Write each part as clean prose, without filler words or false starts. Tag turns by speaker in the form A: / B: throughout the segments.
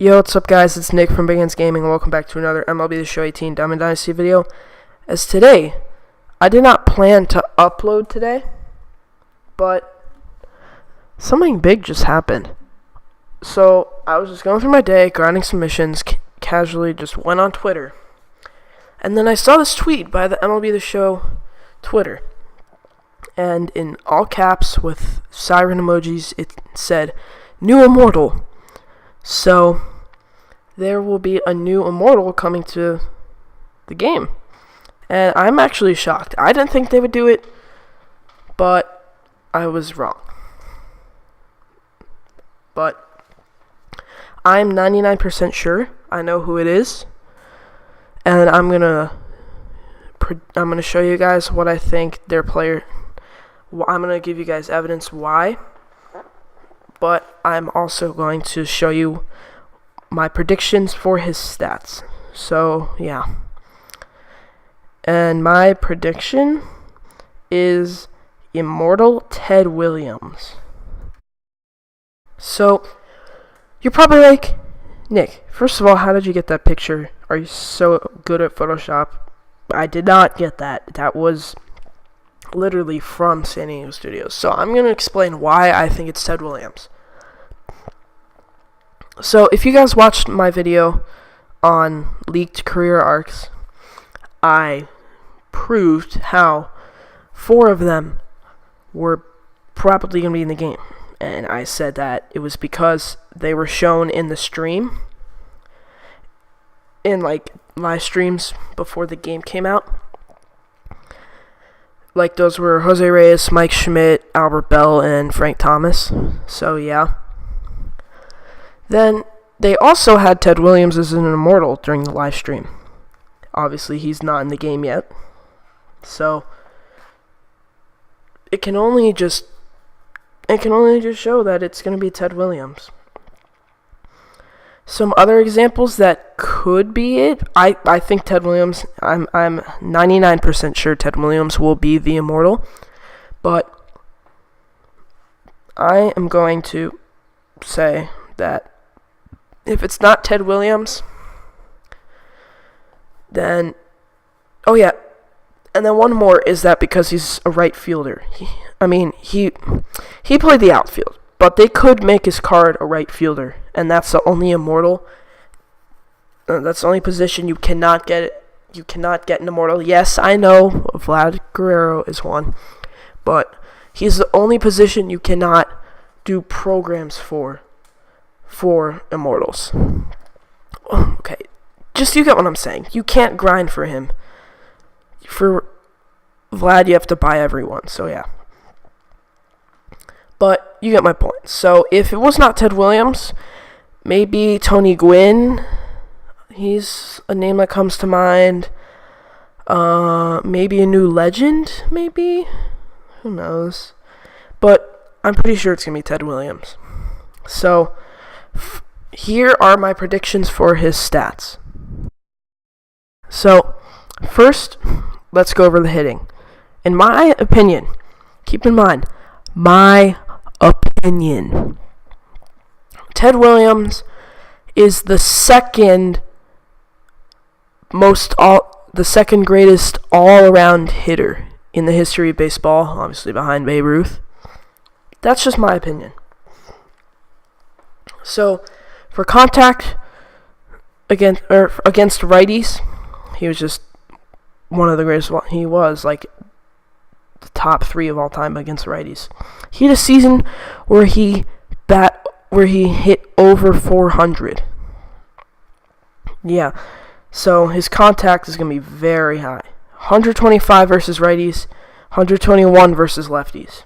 A: Yo, what's up guys, it's Nick from Big Hands Gaming and welcome back to another MLB The Show 18 Diamond Dynasty video. As today, I did not plan to upload today, but something big just happened. So, I was just going through my day, grinding some missions, casually just went on Twitter. And then I saw this tweet by the MLB The Show Twitter. And in all caps with siren emojis, it said, "New Immortal." So, there will be a new Immortal coming to the game. And I'm actually shocked. I didn't think they would do it, but I was wrong. But I'm 99% sure I know who it is. And I'm gonna show you guys what I think their player. I'm gonna give you guys evidence why. But I'm also going to show you my predictions for his stats. So, yeah. And my prediction is Immortal Ted Williams. So, you're probably like, Nick, first of all, how did you get that picture? Are you so good at Photoshop? I did not get that. That was literally from San Diego Studios. So I'm going to explain why I think it's Ted Williams. So if you guys watched my video on leaked career arcs, I proved how 4 of them were probably going to be in the game. And I said that it was because they were shown in the stream, in like live streams before the game came out. Like, those were Jose Reyes, Mike Schmidt, Albert Bell, and Frank Thomas. So, yeah. Then, they also had Ted Williams as an Immortal during the live stream. Obviously, he's not in the game yet. So, it can only just show that it's going to be Ted Williams. Some other examples that could be it. I think Ted Williams, I'm 99% sure Ted Williams will be the Immortal. But I am going to say that if it's not Ted Williams, then, oh yeah, and then one more is that because he's a right fielder. He played the outfield, but they could make his card a right fielder, and that's the only Immortal. That's the only position you cannot get it. You cannot get an Immortal. Yes, I know Vlad Guerrero is one, but he's the only position you cannot do programs for Immortals. Okay, just you get what I'm saying. You can't grind for him. For Vlad, you have to buy everyone. So yeah. But you get my point. So if it was not Ted Williams, maybe Tony Gwynn. He's a name that comes to mind. Maybe a new legend, maybe? Who knows? But I'm pretty sure it's going to be Ted Williams. So, here are my predictions for his stats. So, first, let's go over the hitting. In my opinion, keep in mind, my opinion, Ted Williams is the second greatest all-around hitter in the history of baseball, obviously behind Babe Ruth. That's just my opinion. So, for contact against righties, he was just one of the greatest. He was like the top 3 of all time against righties. He had a season where he hit over 400. Yeah. So his contact is going to be very high. 125 versus righties, 121 versus lefties.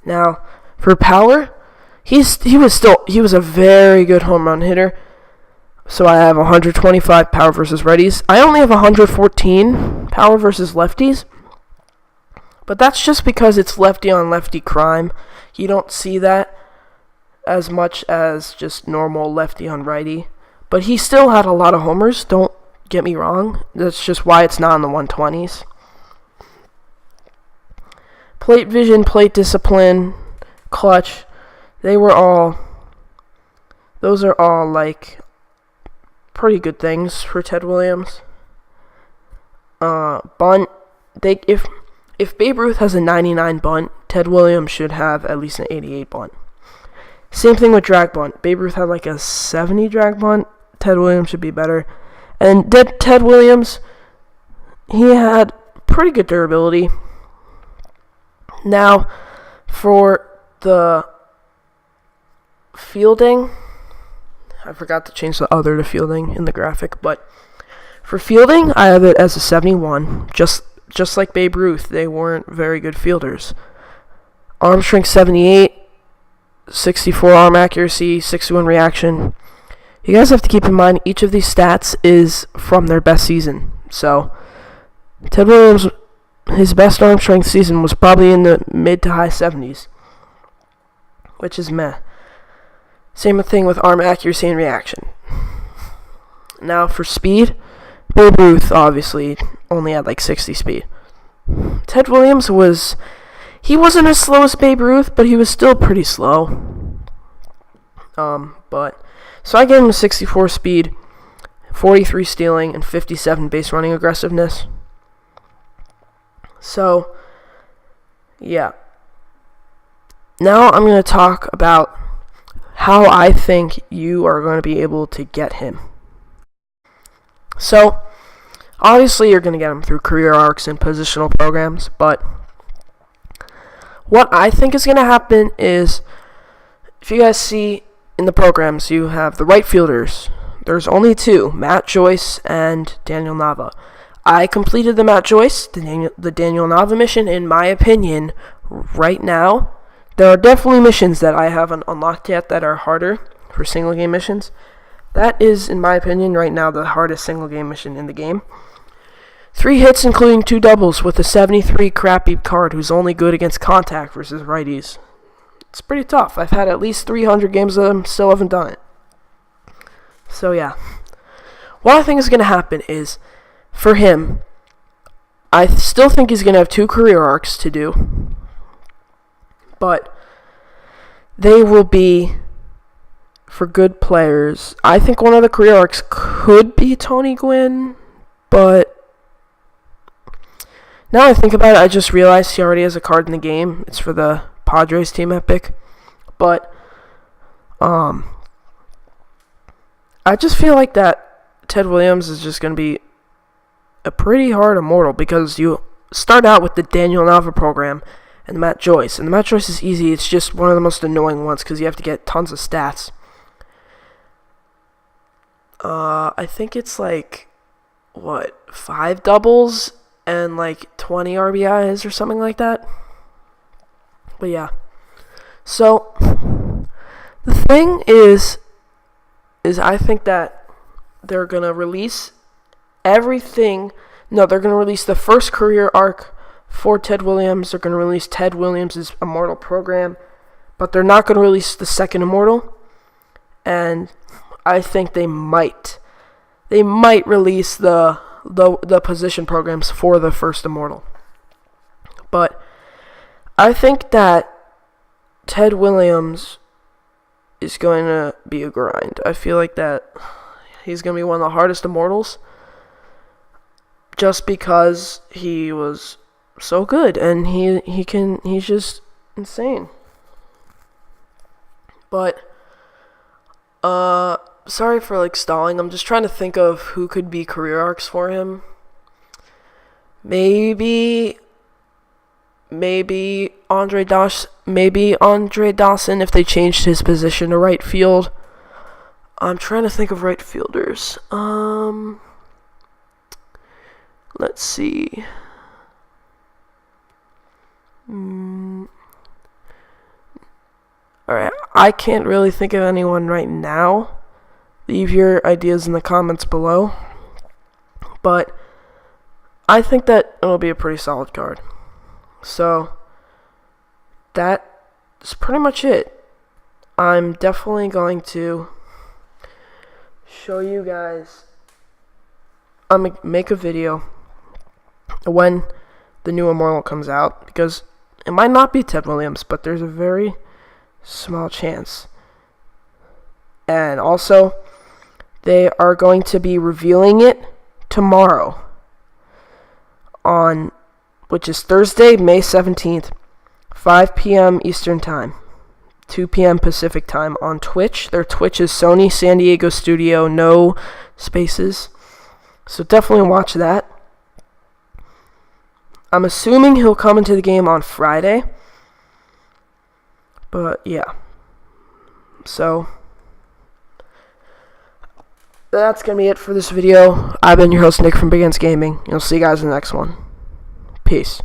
A: Now, for power, he was a very good home run hitter. So I have 125 power versus righties. I only have 114 power versus lefties. But that's just because it's lefty on lefty crime. You don't see that as much as just normal lefty on righty. But he still had a lot of homers, don't get me wrong. That's just why it's not in the 120s. Plate vision, plate discipline, clutch, they were all Those are all like pretty good things for Ted Williams. Bunt, if Babe Ruth has a 99 bunt, Ted Williams should have at least an 88 bunt. Same thing with drag bunt. Babe Ruth had like a 70 drag bunt. Ted Williams should be better. And Ted Williams, he had pretty good durability. Now, for the fielding, I forgot to change the other to fielding in the graphic, but for fielding, I have it as a 71. Just like Babe Ruth, they weren't very good fielders. Arm strength 78, 64 arm accuracy, 61 reaction. You guys have to keep in mind each of these stats is from their best season. So, Ted Williams, his best arm strength season was probably in the mid to high 70s, which is meh. Same thing with arm accuracy and reaction. Now for speed, Babe Ruth obviously only had like 60 speed. Ted Williams he wasn't as slow as Babe Ruth, but he was still pretty slow. So I gave him a 64 speed, 43 stealing, and 57 base running aggressiveness. So, yeah. Now I'm going to talk about how I think you are going to be able to get him. So, obviously you're going to get him through career arcs and positional programs, but what I think is going to happen is, if you guys see in the programs, you have the right fielders. There's only two, Matt Joyce and Daniel Nava. I completed the Matt Joyce, the Daniel Nava mission. In my opinion, right now, there are definitely missions that I haven't unlocked yet that are harder for single game missions. That is, in my opinion, right now the hardest single game mission in the game. 3 hits, including 2 doubles, with a 73 crappy card who's only good against contact versus righties. It's pretty tough. I've had at least 300 games of them, still haven't done it. So yeah. What I think is going to happen is, for him, I still think he's going to have 2 career arcs to do. But they will be for good players. I think one of the career arcs could be Tony Gwynn, but now I think about it, I just realized he already has a card in the game. It's for the Padres team epic. But I just feel like that Ted Williams is just going to be a pretty hard Immortal, because you start out with the Daniel Nava program and the Matt Joyce. And the Matt Joyce is easy. It's just one of the most annoying ones because you have to get tons of stats. I think it's like, 5 doubles and like 20 RBIs or something like that. But yeah. So, the thing is I think that they're going to release everything. No, they're going to release the first career arc for Ted Williams. They're going to release Ted Williams' Immortal program, but they're not going to release the second Immortal. And I think they might release the position programs for the first Immortal. But I think that Ted Williams is going to be a grind. I feel like that he's going to be one of the hardest Immortals, just because he was so good and he's just insane. But sorry for like stalling. I'm just trying to think of who could be career arcs for him. Maybe Andre Dawson if they changed his position to right field. I'm trying to think of right fielders. Let's see. Alright, I can't really think of anyone right now. Leave your ideas in the comments below. But I think that it'll be a pretty solid card. So, that's pretty much it. I'm definitely going to show you guys. I'm going to make a video when the new Immortal comes out, because it might not be Ted Williams, but there's a very small chance. And also, they are going to be revealing it tomorrow which is Thursday, May 17th, 5 p.m. Eastern Time, 2 p.m. Pacific Time on Twitch. Their Twitch is Sony San Diego Studio, no spaces. So definitely watch that. I'm assuming he'll come into the game on Friday. But yeah. So that's going to be it for this video. I've been your host, Nick from Big Ends Gaming. I'll see you guys in the next one. Peace.